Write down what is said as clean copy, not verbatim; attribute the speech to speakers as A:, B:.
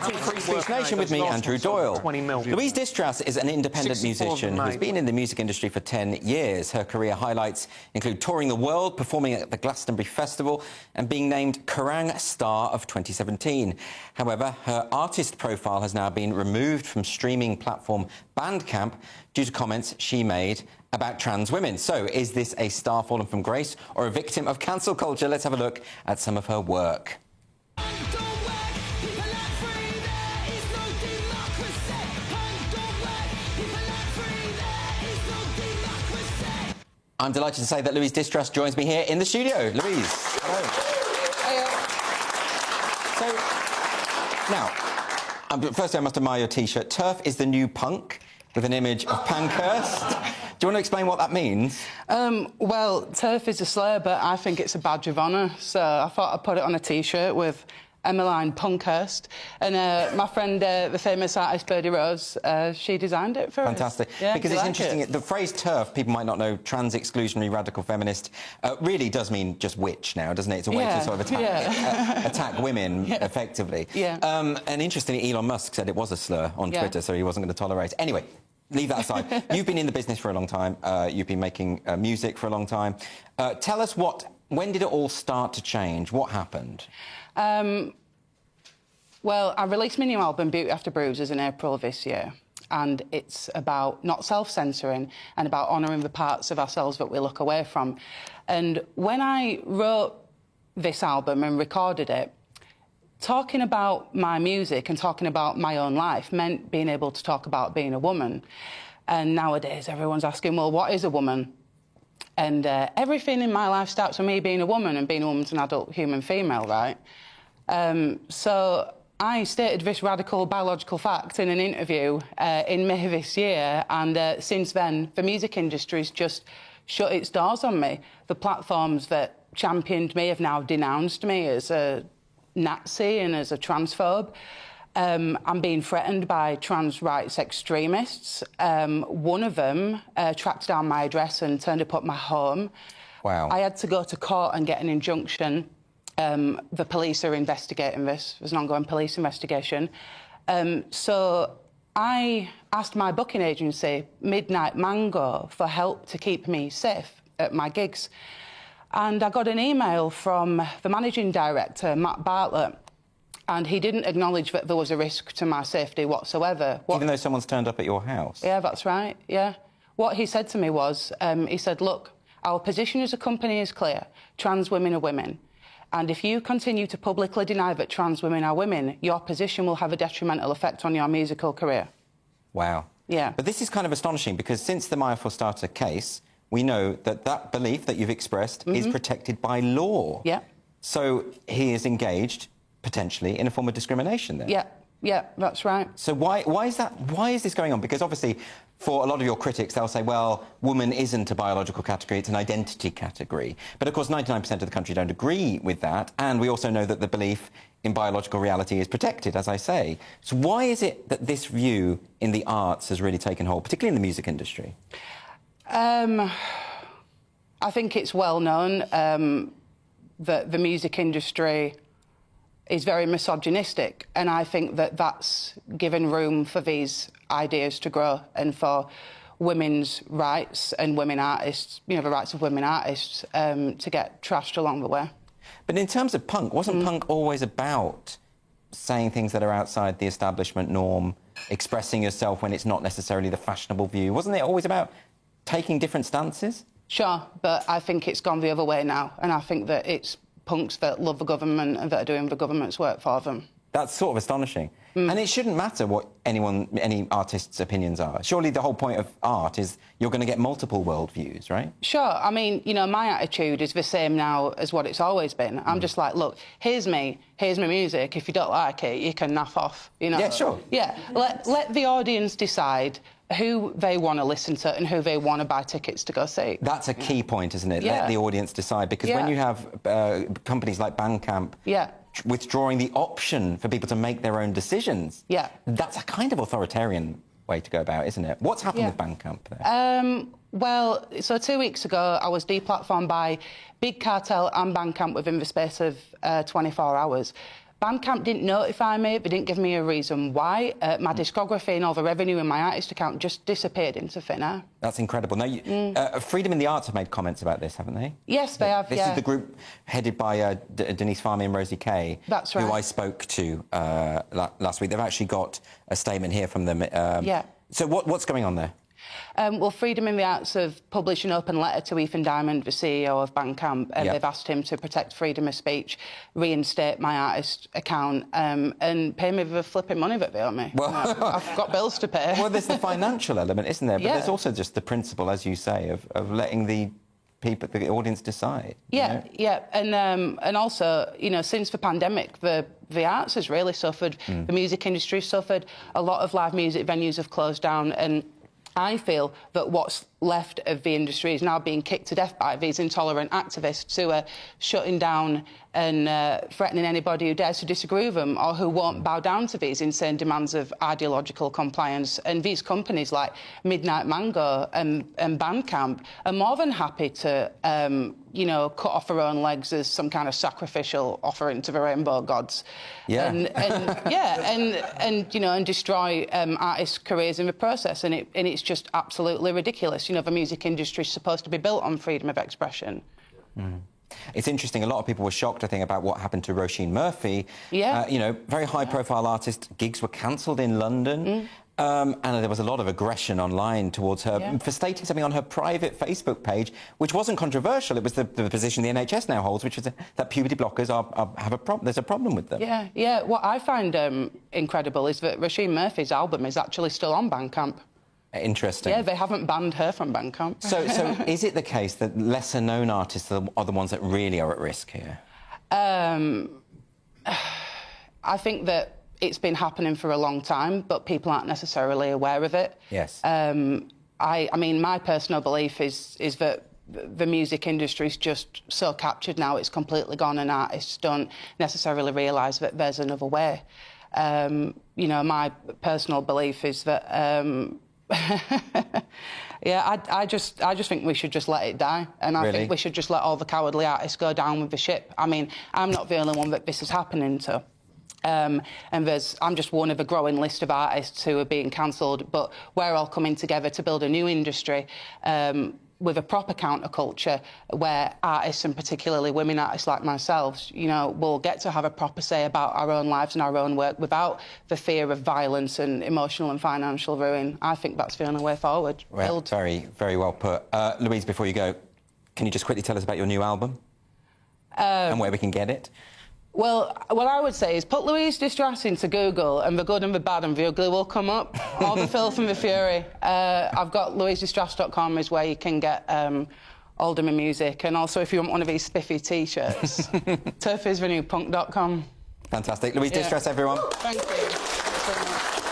A: back to Free Speech Nation with me, Andrew Doyle. Louise Distras is an independent musician who's been in the music industry for 10 years. Her career highlights include touring the world, performing at the Glastonbury Festival and being named Kerrang Star of 2017. However, her artist profile has now been removed from streaming platform Bandcamp due to comments she made about trans women. So, is this a star fallen from grace or a victim of cancel culture? Let's have a look at some of her work. I'm delighted to say that Louise Distras joins me here in the studio. Louise, hello. Hey. So, now, firstly, I must admire your T-shirt. Turf is the new punk, with an image of Pankhurst. Do you want to explain what that means?
B: Well, turf is a slur, but I think it's a badge of honour, so I thought I'd put it on a T-shirt with Emmeline Punkhurst. And my friend, the famous artist Birdie Rose, she designed it for us.
A: Fantastic. Yeah, because it's interesting, the phrase turf, people might not know, trans-exclusionary radical feminist, really does mean just witch now, doesn't it? It's a way to sort of attack women, effectively.
B: Yeah.
A: And interestingly, Elon Musk said it was a slur on Twitter, so he wasn't going to tolerate it. Anyway, leave that aside. You've been in the business for a long time. You've been making music for a long time. Tell us when did it all start to change? What happened?
B: Well, I released my new album, Beauty After Bruises, in April of this year. And it's about not self-censoring and about honouring the parts of ourselves that we look away from. And when I wrote this album and recorded it, talking about my music and talking about my own life meant being able to talk about being a woman. And nowadays, everyone's asking, well, what is a woman? And everything in my life starts with me being a woman, and being a woman's an adult human female, right? So I stated this radical biological fact in an interview in May this year, and since then, the music industry's just shut its doors on me. The platforms that championed me have now denounced me as a Nazi and as a transphobe. I'm being threatened by trans rights extremists. One of them tracked down my address and turned up at my home.
A: Wow.
B: I had to go to court and get an injunction. The police are investigating this. There's an ongoing police investigation. So I asked my booking agency, Midnight Mango, for help to keep me safe at my gigs. And I got an email from the managing director, Matt Bartlett, and he didn't acknowledge that there was a risk to my safety whatsoever.
A: Even though someone's turned up at your house?
B: Yeah, that's right, yeah. What he said to me was, he said, look, our position as a company is clear. Trans women are women. And if you continue to publicly deny that trans women are women, your position will have a detrimental effect on your musical career.
A: Wow.
B: Yeah.
A: But this is kind of astonishing, because since the Maya Forstater case, we know that that belief that you've expressed is protected by law.
B: Yeah.
A: So he is engaged, potentially, in a form of discrimination then?
B: Yeah, yeah, that's right.
A: So why is that? Why is this going on? Because obviously, for a lot of your critics, they'll say, well, woman isn't a biological category, it's an identity category. But of course, 99% of the country don't agree with that. And we also know that the belief in biological reality is protected, as I say. So why is it that this view in the arts has really taken hold, particularly in the music industry?
B: I think it's well known that the music industry is very misogynistic, and I think that that's given room for these ideas to grow and for women's rights and women artists, you know, the rights of women artists, to get trashed along the way. But
A: in terms of punk, wasn't punk always about saying things that are outside the establishment norm, expressing yourself when it's not necessarily the fashionable view? Wasn't it always about taking different stances?
B: Sure, but I think it's gone the other way now, and I think that it's punks that love the government and that are doing the government's work for them.
A: That's sort of astonishing. And it shouldn't matter what any artist's opinions are. Surely the whole point of art is you're going to get multiple worldviews, right?
B: Sure. I mean, you know, my attitude is the same now as what it's always been. I'm just like, look, here's me, here's my music. If you don't like it, you can naff off, you know?
A: Yeah, sure.
B: Yeah, let the audience decide who they want to listen to and who they want to buy tickets to go see.
A: That's a key point, isn't it?
B: Yeah.
A: Let the audience decide, because when you have companies like Bandcamp withdrawing the option for people to make their own decisions, that's a kind of authoritarian way to go about, isn't it? What's happened with Bandcamp there?
B: Well, so 2 weeks ago, I was deplatformed by Big Cartel and Bandcamp within the space of 24 hours. Bandcamp didn't notify me. They didn't give me a reason why. My discography and all the revenue in my artist account just disappeared into thin air.
A: That's incredible. Now, Freedom in the Arts have made comments about this, haven't they?
B: Yes, they have,
A: This is the group headed by Denise Farmy and Rosie Kay.
B: That's right.
A: Who I spoke to last week. They've actually got a statement here from them.
B: Yeah.
A: So what's going on there?
B: Well, Freedom in the Arts have published an open letter to Ethan Diamond, the CEO of Bandcamp, and they've asked him to protect freedom of speech, reinstate my artist account, and pay me the flipping money that they owe me. Well, I've got bills to pay.
A: Well, there's the financial element, isn't there? But there's also just the principle, as you say, of letting the audience decide.
B: Yeah, and also, you know, since the pandemic, the arts has really suffered. The music industry suffered. A lot of live music venues have closed down, and I feel that what's left of the industry is now being kicked to death by these intolerant activists who are shutting down and threatening anybody who dares to disagree with them or who won't bow down to these insane demands of ideological compliance. And these companies like Midnight Mango and Bandcamp are more than happy to, you know, cut off their own legs as some kind of sacrificial offering to the rainbow gods.
A: Yeah.
B: And you know, and destroy artists' careers in the process. And it's just absolutely ridiculous. You know, the music industry is supposed to be built on freedom of expression.
A: It's interesting. A lot of people were shocked, I think, about what happened to Roisin Murphy.
B: Yeah.
A: You know, very high-profile artist. Gigs were cancelled in London. And there was a lot of aggression online towards her for stating something on her private Facebook page, which wasn't controversial. It was the position the NHS now holds, which is that puberty blockers have a problem. There's a problem with them.
B: Yeah. What I find incredible is that Roisin Murphy's album is actually still on Bandcamp.
A: Interesting.
B: Yeah, they haven't banned her from Bandcamp.
A: So is it the case that lesser-known artists are the ones that really are at risk here?
B: I think that it's been happening for a long time, but people aren't necessarily aware of it.
A: Yes.
B: I mean, my personal belief is that the music industry's just so captured now, it's completely gone, and artists don't necessarily realise that there's another way. You know, my personal belief is that... yeah, I just think we should just let it die, and I think we should just let all the cowardly artists go down with the ship. I mean, I'm not the only one that this is happening to. And I'm just one of a growing list of artists who are being cancelled, but we're all coming together to build a new industry with a proper counterculture where artists, and particularly women artists like myself, you know, will get to have a proper say about our own lives and our own work without the fear of violence and emotional and financial ruin. I think that's the only way forward.
A: Well, very, very well put. Louise, before you go, can you just quickly tell us about your new album and where we can get it?
B: Well, what I would say is put Louise Distras into Google, and the good and the bad and the ugly will come up. All the filth and the fury. I've got louisedistras.com is where you can get all of my music. And also, if you want one of these spiffy T-shirts, turfisrenewpunk.com.
A: Fantastic. Louise Distras, everyone.
B: Thank you. Thanks very much.